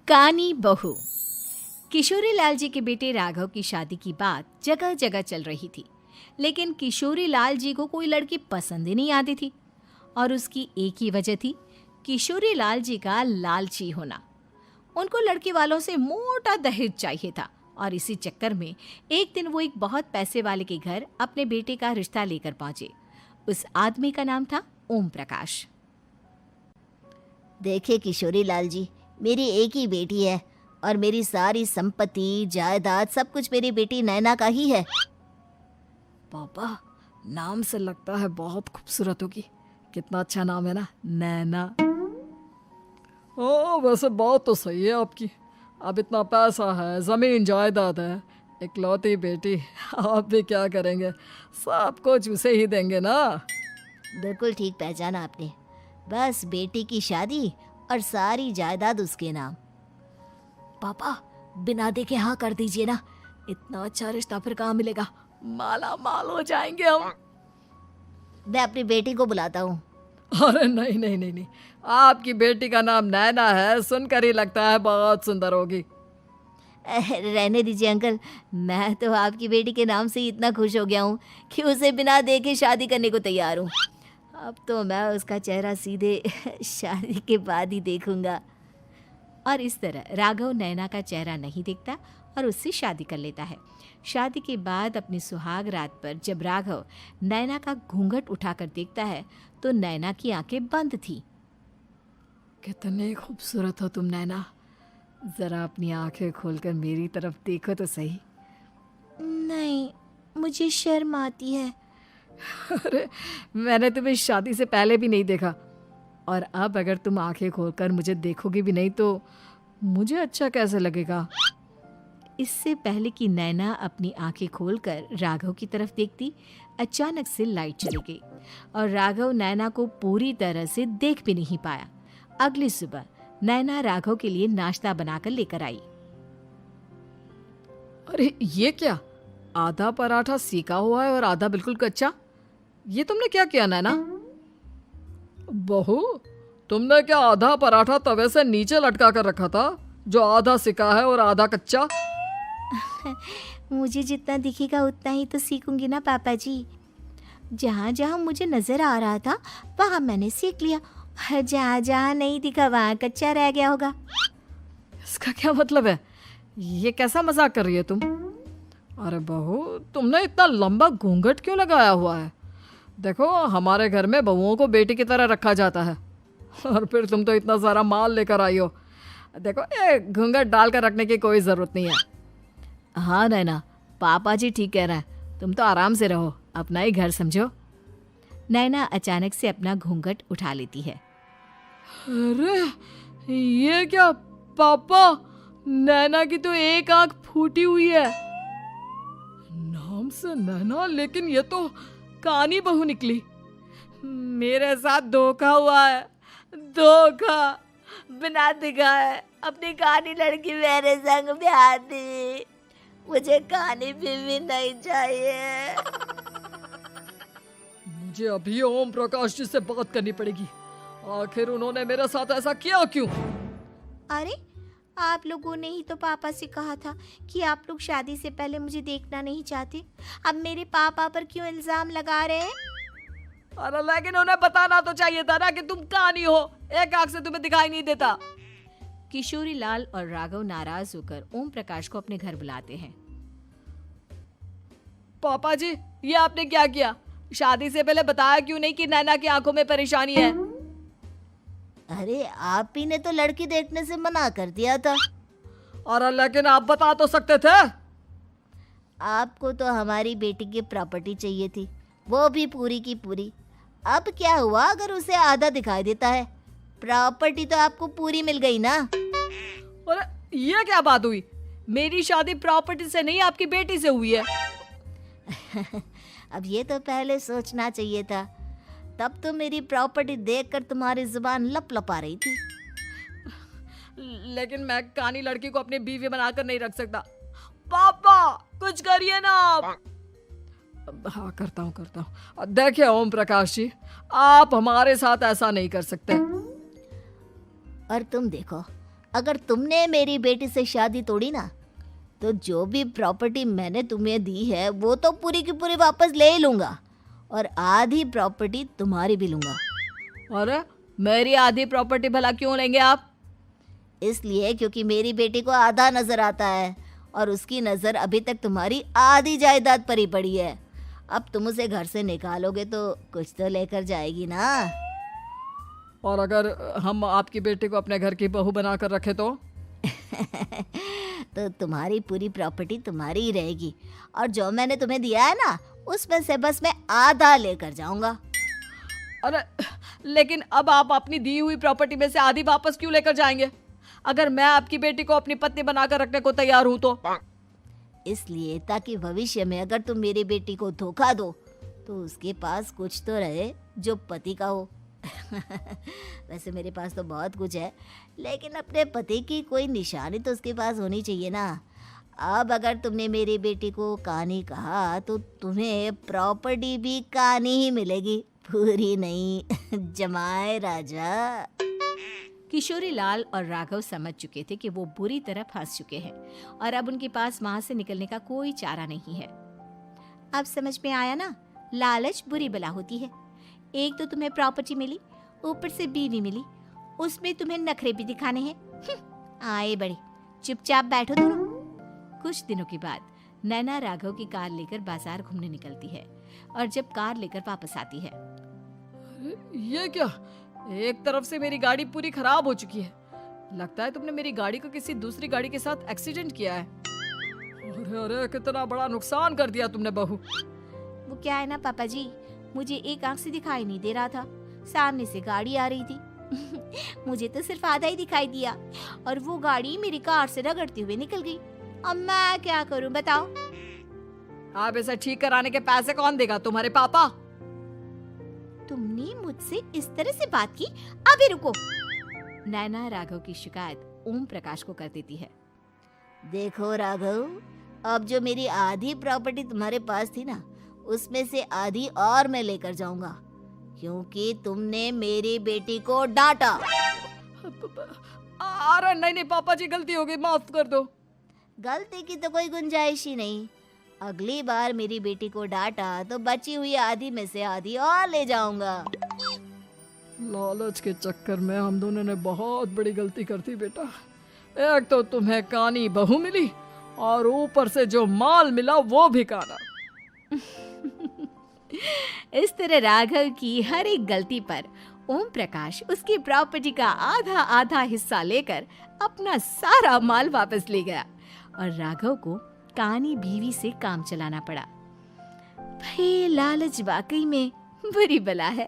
कानी बहू। किशोरी लाल जी के बेटे राघव की शादी की बात जगह जगह चल रही थी, लेकिन किशोरी लाल जी को कोई लड़की पसंद ही नहीं आती थी। और उसकी एक ही वजह थी, किशोरी लाल जी का लालची होना। उनको लड़की वालों से मोटा दहेज चाहिए था और इसी चक्कर में एक दिन वो एक बहुत पैसे वाले के घर अपने बेटे का रिश्ता लेकर पहुंचे। उस आदमी का नाम था ओम प्रकाश। देखिए किशोरी लाल जी, मेरी एक ही बेटी है और मेरी सारी संपत्ति जायदाद सब कुछ मेरी बेटी नैना का ही है। पापा, नाम से लगता है बहुत खूबसूरत होगी। कितना अच्छा नाम है ना, नैना। ओ, वैसे बात तो सही है आपकी। अब इतना पैसा है, जमीन जायदाद है, इकलौती बेटी, आप भी क्या करेंगे? सब कुछ उसे ही देंगे ना। बिल्कुल ठीक पहचाना आपने। बस बेटी की शादी और सारी जायदाद उसके नाम। पापा, बिना देखे हाँ कर दीजिए ना। इतना अच्छा रिश्ता फिर कहाँ मिलेगा? माला माल हो जाएंगे हम। मैं अपनी बेटी को बुलाता हूँ। अरे नहीं नहीं नहीं नहीं, आपकी बेटी का नाम नैना है, सुनकर ही लगता है बहुत सुंदर होगी। रहने दीजिए अंकल, मैं तो आपकी बेटी के नाम से ही इतना खुश हो गया हूँ कि उसे बिना देखे शादी करने को तैयार हूँ। अब तो मैं उसका चेहरा सीधे शादी के बाद ही देखूंगा। और इस तरह राघव नैना का चेहरा नहीं देखता और उससे शादी कर लेता है। शादी के बाद अपनी सुहाग रात पर जब राघव नैना का घूंघट उठाकर देखता है तो नैना की आंखें बंद थी। कितनी खूबसूरत हो तुम नैना, जरा अपनी आंखें खोलकर मेरी तरफ देखो तो सही। नहीं, मुझे शर्म आती है। अरे, मैंने तुम्हें शादी से पहले भी नहीं देखा, और अब अगर तुम आंखें खोलकर मुझे देखोगी भी नहीं तो मुझे अच्छा कैसे लगेगा? इससे पहले कि नैना अपनी आंखें खोलकर राघव की तरफ देखती, अचानक से लाइट चली गई और राघव नैना को पूरी तरह से देख भी नहीं पाया। अगली सुबह नैना राघव के लिए नाश्ता बनाकर लेकर आई। अरे ये क्या, आधा पराठा सेका हुआ है और आधा बिल्कुल कच्चा। ये तुमने क्या किया नैना? बहू, तुमने क्या आधा पराठा तवे से नीचे लटका कर रखा था, जो आधा सेका है और आधा कच्चा? मुझे जितना दिखेगा उतना ही तो सीखूंगी ना पापा जी। जहाँ जहाँ मुझे नजर आ रहा था वहाँ मैंने सीख लिया, जहाँ जहाँ नहीं दिखा वहाँ कच्चा रह गया होगा। इसका क्या मतलब है? ये कैसा मजाक कर रही है तुम? अरे बहू, तुमने इतना लंबा घूंघट क्यों लगाया हुआ है? देखो, हमारे घर में बहुओं को बेटी की तरह रखा जाता है, और फिर तुम तो इतना सारा माल लेकर आई हो। देखो, ये घूंघट डालकर रखने की कोई ज़रूरत नहीं है। हाँ नैना, पापा जी ठीक कह रहे हैं, तुम तो आराम से रहो, अपना ही घर समझो। नैना अचानक से अपना घूंघट उठा लेती है। अरे ये क्या पापा, नैना की तो एक आंख फूटी हुई है। नाम से नैना, लेकिन ये तो कानी बहू निकली। मेरे साथ धोखा हुआ है, धोखा। बिना दिखाए अपनी कानी लड़की मेरे संग ब्याह दी। मुझे कानी बीवी नहीं चाहिए। मुझे अभी ओम प्रकाश जी से बात करनी पड़ेगी। आखिर उन्होंने मेरे साथ ऐसा किया क्यों? अरे, आप लोगों ने ही तो पापा से कहा था कि आप लोग शादी से पहले मुझे देखना नहीं चाहते। अब मेरे पापा पर क्यों इल्जाम लगा रहे हैं? अरे लेकिन उन्हें बताना तो चाहिए था ना कि तुम कानी हो, एक आंख से तुम्हें दिखाई नहीं देता। किशोरी लाल और राघव नाराज होकर ओम प्रकाश को अपने घर बुलाते हैं। पापा जी, ये आपने क्या किया? शादी से पहले बताया क्यों नहीं कि नैना की आंखों में परेशानी है? अरे, आप ही ने तो लड़की देखने से मना कर दिया था। अरे लेकिन आप बता तो सकते थे। आपको तो हमारी बेटी की प्रॉपर्टी चाहिए थी, वो भी पूरी की पूरी। अब क्या हुआ अगर उसे आधा दिखाई देता है? प्रॉपर्टी तो आपको पूरी मिल गई ना। अरे ये क्या बात हुई? मेरी शादी प्रॉपर्टी से नहीं, आपकी बेटी से हुई है। अब ये तो पहले सोचना चाहिए था, तब तो मेरी प्रॉपर्टी देखकर तुम्हारी जुबान लप लपा रही थी। लेकिन मैं कानी लड़की को अपनी बीवी बनाकर नहीं रख सकता। पापा, कुछ करिए ना आप। हाँ, करता हूँ। देखिए ओम प्रकाश जी, आप हमारे साथ ऐसा नहीं कर सकते। और तुम देखो, अगर तुमने मेरी बेटी से शादी तोड़ी ना, तो जो भी प्रॉपर्टी मैंने तुम्हें दी है वो तो पूरी की पूरी वापस ले ही लूँगा, और आधी प्रॉपर्टी तुम्हारी भी लूँगा। अरे मेरी आधी प्रॉपर्टी भला क्यों लेंगे आप? इसलिए क्योंकि मेरी बेटी को आधा नज़र आता है और उसकी नज़र अभी तक तुम्हारी आधी जायदाद पर ही पड़ी है। अब तुम उसे घर से निकालोगे तो कुछ तो लेकर जाएगी ना। और अगर हम आपकी बेटी को अपने घर की बहू बना कर रखे तो? तो तुम्हारी पूरी प्रॉपर्टी तुम्हारी ही रहेगी, और जो मैंने तुम्हें दिया है ना, उसमें से बस मैं आधा लेकर जाऊंगा। अरे लेकिन अब आप अपनी दी हुई प्रॉपर्टी में से आधी वापस क्यों लेकर जाएंगे? अगर मैं आपकी बेटी को अपनी पत्नी बनाकर रखने को तैयार हूं तो? इसलिए ताकि भविष्य में अगर तुम मेरी बेटी को धोखा दो तो उसके पास कुछ तो रहे जो पति का हो। वैसे मेरे पास तो बहुत कुछ है, लेकिन अपने पति की कोई निशानी तो उसके पास होनी चाहिए ना। अब अगर तुमने मेरी बेटी को कानी कहा तो तुम्हें प्रॉपर्टी भी कानी ही मिलेगी, पूरी नहीं। जमाए राजा। किशोरी लाल और राघव समझ चुके थे कि वो बुरी तरह फंस चुके हैं और अब उनके पास वहां से निकलने का कोई चारा नहीं है। अब समझ में आया ना, लालच बुरी बला होती है। एक तो तुम्हें प्रॉपर्टी मिली, ऊपर से बीवी मिली, उसमें तुम्हें नखरे भी दिखाने हैं। आए बड़े, चुपचाप बैठो दोनों। कुछ दिनों के बाद नैना राघव की कार लेकर बाजार घूमने निकलती है और जब कार लेकर वापस आती है, ये क्या? एक तरफ से मेरी गाड़ी पूरी खराब हो चुकी है। लगता है तुमने मेरी गाड़ी को किसी दूसरी गाड़ी के साथ एक्सीडेंट किया है। अरे अरे कितना बड़ा नुकसान कर दिया तुमने बहू। वो क्या है ना पापा जी, मुझे एक आंख से दिखाई नहीं दे रहा था, सामने से गाड़ी आ रही थी। मुझे तो सिर्फ आधा ही दिखाई दिया और वो गाड़ी मेरी कार से रगड़ते हुए निकल गई। अब मैं क्या करूं बताओ? आप इसे ठीक कराने के पैसे कौन देगा? तुम्हारे पापा? तुमने मुझसे इस तरह से बात की? अभी रुको। नैना राघव की शिकायत ओम प्रकाश को कर देती है। देखो राघव, अब जो मेरी आधी प्रॉपर्टी तुम्हारे पास थी ना, उसमें से आधी और मैं लेकर जाऊंगा, क्योंकि तुमने मेरी बेटी को डांटा। अरे नहीं नहीं पापा जी, गलती हो गई, माफ कर दो। गलती की तो कोई गुंजाइश ही नहीं। अगली बार मेरी बेटी को डांटा तो बची हुई आधी में से आधी और ले जाऊंगा। लालच के चक्कर में हम दोनों ने बहुत बड़ी गलती कर दी बेटा। एक तो तुम्हें कानी बहू मिली और ऊपर से जो माल मिला वो भी काना। इस तरह राघव की हर एक गलती पर ओम प्रकाश उसकी प्रॉपर्टी का आधा आधा हिस्सा लेकर अपना सारा माल वापस ले गया और राघव को कानी बीवी से काम चलाना पड़ा। भाई लालच वाकई में बुरी बला है।